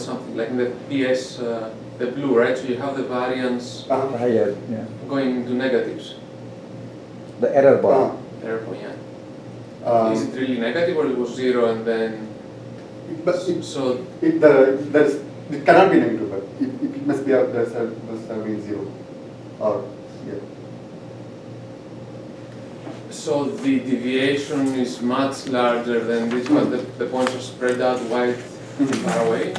something like in the PS, the blue, right? So you have the variance higher, yeah. going into negatives. The error bar. Error point, yeah. Is it really negative or it was 0 and then? It cannot be negative, but it must be must have been 0, or yeah. So the deviation is much larger than this, but the points are spread out wide far away.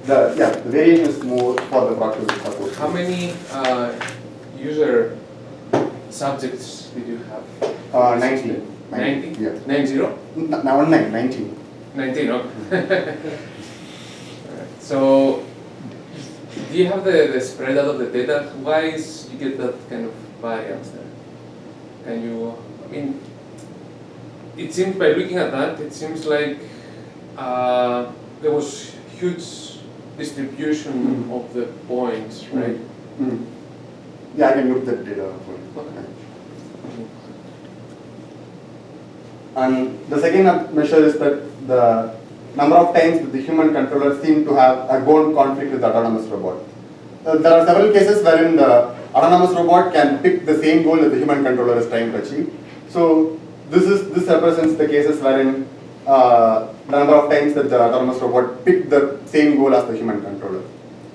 The variation is more for the proactive support. How many user subjects did you have? 19. 90? Yeah. 90? Now 19. 19, okay. So, do you have the spread out of the data? Why is you get that kind of variance there? Can you, I mean, it seems by looking at that, it seems like there was huge distribution of the points, right? Yeah, I can look that data for you. Okay. And the second measure is that the number of times that the human controller seem to have a goal conflict with the autonomous robot. There are several cases wherein the autonomous robot can pick the same goal that the human controller is trying to achieve. So this represents the cases wherein the number of times that the autonomous robot picked the same goal as the human controller.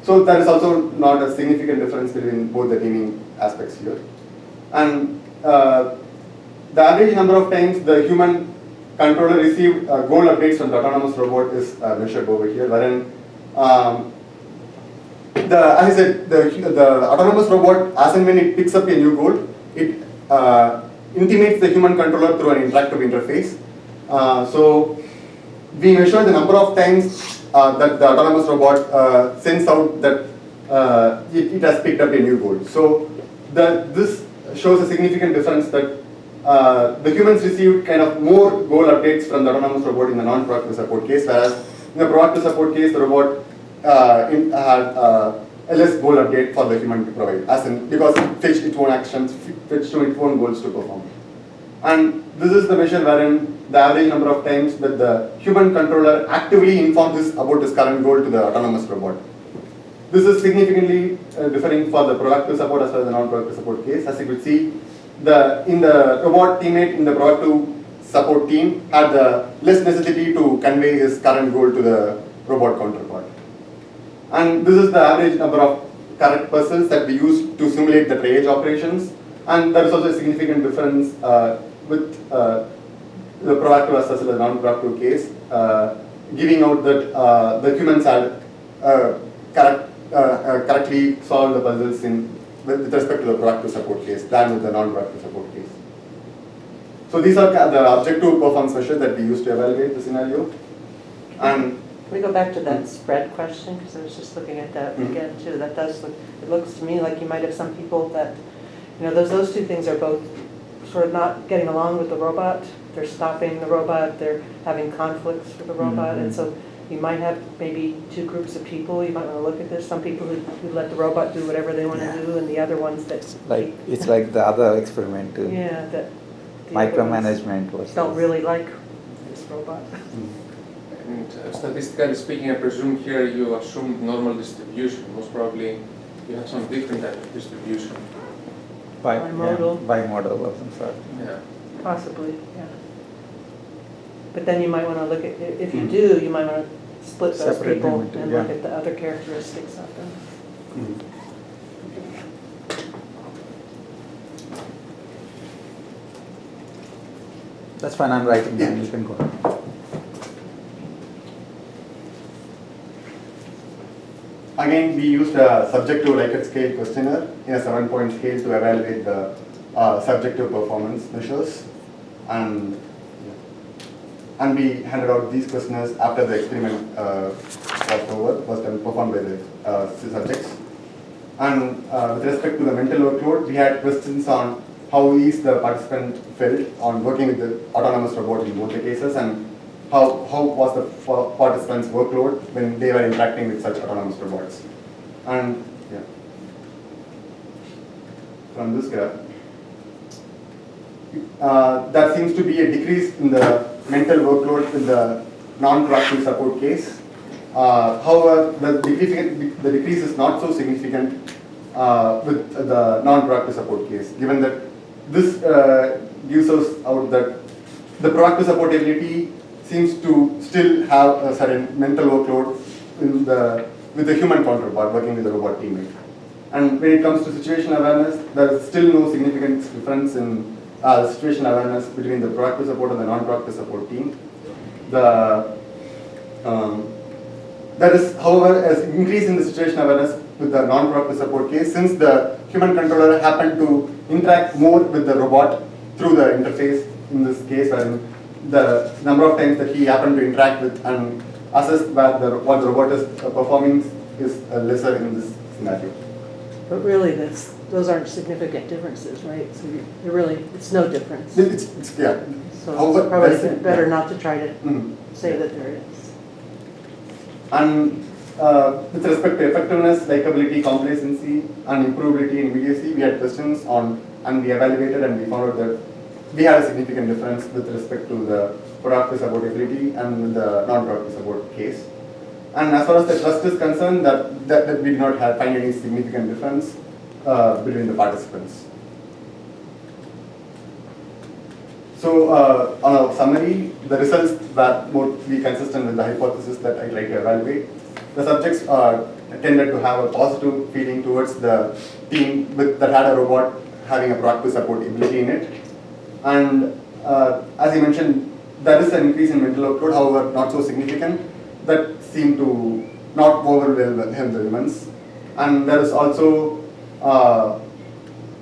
So there is also not a significant difference between both the teaming aspects here. And the average number of times the human controller received goal updates from the autonomous robot is measured over here, wherein as I said, the autonomous robot, as and when it picks up a new goal, it intimates the human controller through an interactive interface. So we measure the number of times that the autonomous robot sends out that it has picked up a new goal. So this shows a significant difference that the humans received kind of more goal updates from the autonomous robot in the non-proactive support case, whereas in the proactive support case, the robot had a less goal update for the human to provide, as in because it fetched its own actions, fetched its own goals to perform. And this is the measure wherein the average number of times that the human controller actively informs about his current goal to the autonomous robot. This is significantly differing for the proactive support as well as the non-proactive support case. As you could see, in the robot teammate in the proactive support team had the less necessity to convey his current goal to the robot counterpart. And this is the average number of correct puzzles that we use to simulate the triage operations. And there is also a significant difference with the proactive as well as the non-proactive case, giving out that the humans had correctly solved the puzzles with respect to the proactive support case than with the non-proactive support case. So these are the objective performance measures that we use to evaluate the scenario. And can we go back to that spread question? Because I was just looking at that again too. That does look, it looks to me like you might have some people that, those two things are both sort of not getting along with the robot. They're stopping the robot, they're having conflicts with the robot, and so you might have maybe two groups of people. You might want to look at this. Some people who let the robot do whatever they want to do, and the other ones that It's like the other experiment too. Yeah, that Micromanagement was. don't really like this robot. And statistically speaking, I presume here you assumed normal distribution. Most probably you have some different type of distribution. Bimodal. Bimodal of some sort. Yeah. Possibly, yeah. But then you might want to look at, if you do, you might want to split those Separate people them into, and yeah. look at the other characteristics of them. That's fine, I'm writing down, you can go ahead. again, we used a subjective Likert scale questionnaire in a 7-point scale to evaluate the subjective performance measures. And we handed out these questionnaires after the experiment was performed by the subjects. And with respect to the mental workload, we had questions on how is the participant felt on working with the autonomous robot in both the cases, and how was the participants' workload when they were interacting with such autonomous robots. And yeah, from this graph, there seems to be a decrease in the mental workload in the non-proactive support case, However, the decrease is not so significant with the non-proactive support case, given that this gives us out that the proactive support ability seems to still have a certain mental workload with the human counterpart working with the robot teammate. And when it comes to situational awareness, there is still no significant difference in situational awareness between the proactive support and the non-proactive support team. There is, however, an increase in the situational awareness with the non-proactive support case, since the human controller happened to interact more with the robot through the interface in this case, wherein the number of times that he happened to interact with and assess what the robot is performing is lesser in this scenario. But really, those aren't significant differences, right? So it's no difference. It's yeah. So However, it's probably that's- better yeah. not to try to say that there is. And with respect to effectiveness, likability, complacency, and improvability in immediacy, we had questions on, and we evaluated, and we found out that we had a significant difference with respect to the proactive support ability and with the non-proactive support case. And as far as the trust is concerned, that we did not find any significant difference between the participants. So, on a summary, the results were mostly consistent with the hypothesis that I'd like to evaluate. The subjects tended to have a positive feeling towards the team that had a robot having a proactive support ability in it. And as I mentioned, there is an increase in mental workload, however, not so significant, that seemed to not overwhelm the humans. And there is also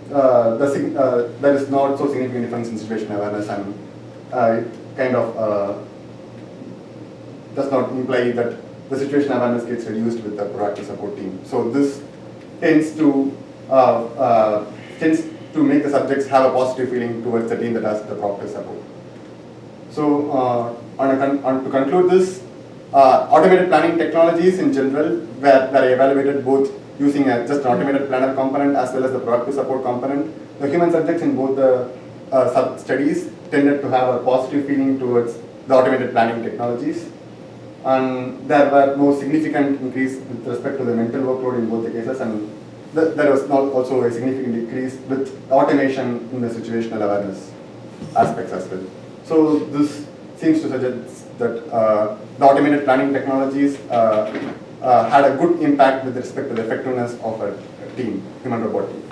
there is not so significant difference in situational awareness, and it kind of does not imply that the situational awareness gets reduced with the proactive support team. So this tends to make the subjects have a positive feeling towards the team that has the proactive support. So to conclude this, automated planning technologies in general were evaluated both using just an automated planner component as well as the proactive support component. The human subjects in both the studies tended to have a positive feeling towards the automated planning technologies. And there were no significant increase with respect to the mental workload in both the cases, and there was not also a significant decrease with automation in the situational awareness aspects as well. So this seems to suggest that the automated planning technologies had a good impact with respect to the effectiveness of a team, human-robot team.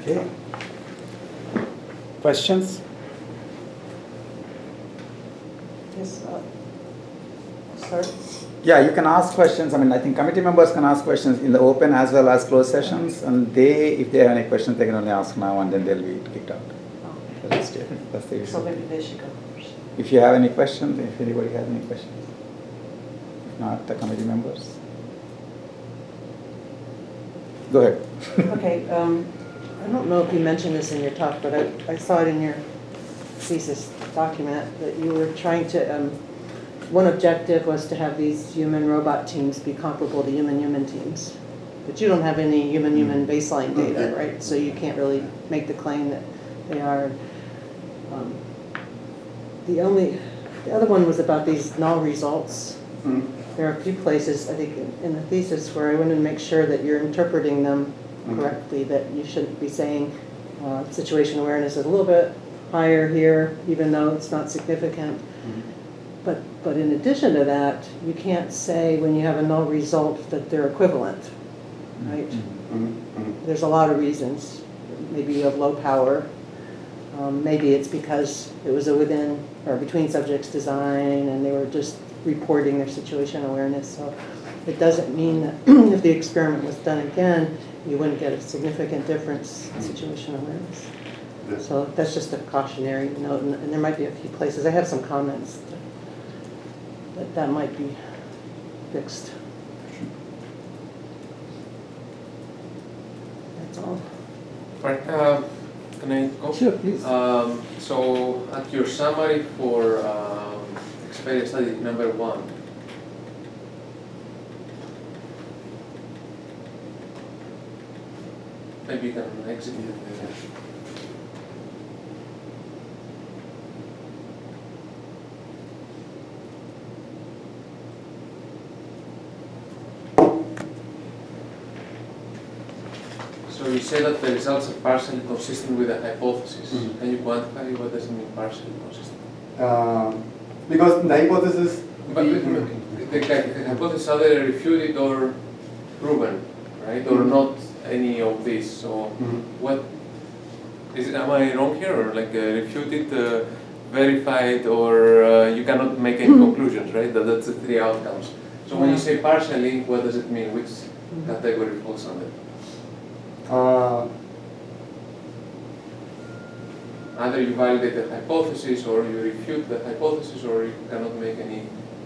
Okay. Questions? Yes, start. Yeah, you can ask questions. I mean, I think committee members can ask questions in the open as well as closed sessions, and if they have any questions, they can only ask now, and then they'll be kicked out. That's the So issue. maybe they should go first. If you have any questions, if anybody has any questions. If not, the committee members. Go ahead. Okay, I don't know if you mentioned this in your talk, but I saw it in your thesis document that you were trying to, one objective was to have these human-robot teams be comparable to human-human teams. But you don't have any human-human baseline data, right? So you can't really make the claim that they are. The other one was about these null results. There are a few places, I think, in the thesis where I wanted to make sure that you're interpreting them correctly, that you shouldn't be saying situation awareness is a little bit higher here, even though it's not significant. But in addition to that, you can't say when you have a null result that they're equivalent, right? There's a lot of reasons. Maybe you have low power. Maybe it's because it was a within or between subjects design and they were just reporting their situation awareness. So it doesn't mean that if the experiment was done again, you wouldn't get a significant difference in situation awareness. So that's just a cautionary note, and there might be a few places. I have some comments that might be fixed. That's all. Right, can I go? Sure, please. So at your summary for experience study number 1, maybe you can execute it. So you say that the results are partially consistent with the hypothesis. Mhm. Can you quantify what does it mean partially consistent? Because in the hypothesis, But the hypothesis are either refuted or proven, right? Or Mhm. not any of these. So Mhm. what is? Am I wrong here, or like refuted, verified, or you cannot make any conclusions, right? That's the three outcomes. So when you say partially, what does it mean? Which category falls under? Either you validate the hypothesis, or you refute the hypothesis, or you cannot make any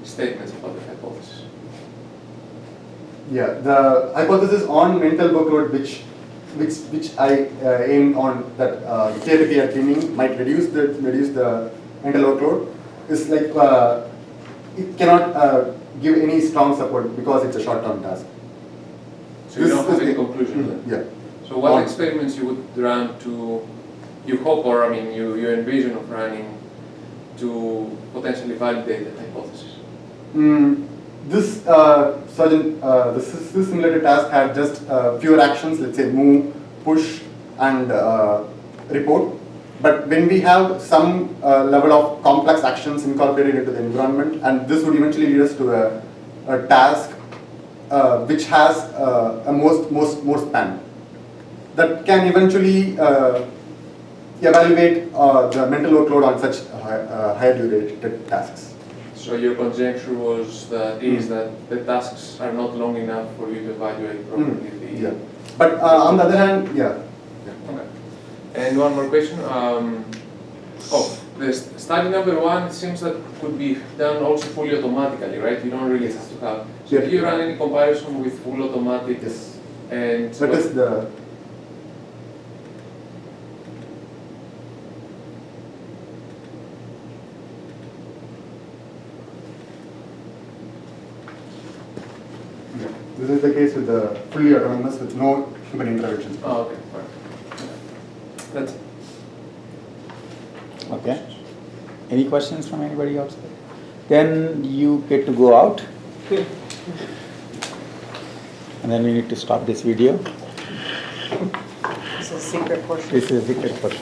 statements about the hypothesis. yeah, the hypothesis on mental workload, which I aim on, that therapy at beaming might reduce the mental workload, is like it cannot give any strong support because it's a short-term task. So you don't This have any is- conclusion then? Yeah. So what On- experiments you would run to, you hope, or I mean you envision of running to potentially validate the hypothesis? This this simulated task had just fewer actions, let's say move, push, and report. But when we have some level of complex actions incorporated into the environment, and this would eventually lead us to a task which has a more span that can eventually evaluate the mental workload on such higher durated tasks. So your conjecture was that the tasks are not long enough for you to evaluate properly the. Yeah. But on the other hand, yeah. Okay. And one more question. The study number one, it seems that could be done also fully automatically, right? You don't really have to have. So Yeah. if you run any comparison with full automatic Yes. and That is the. Yeah. This is the case with the fully autonomous with no human intervention. Oh, okay. Fine. That's it. Okay. Any questions from anybody outside? Then you get to go out. And then we need to stop this video. This is a secret portion. This is the secret portion.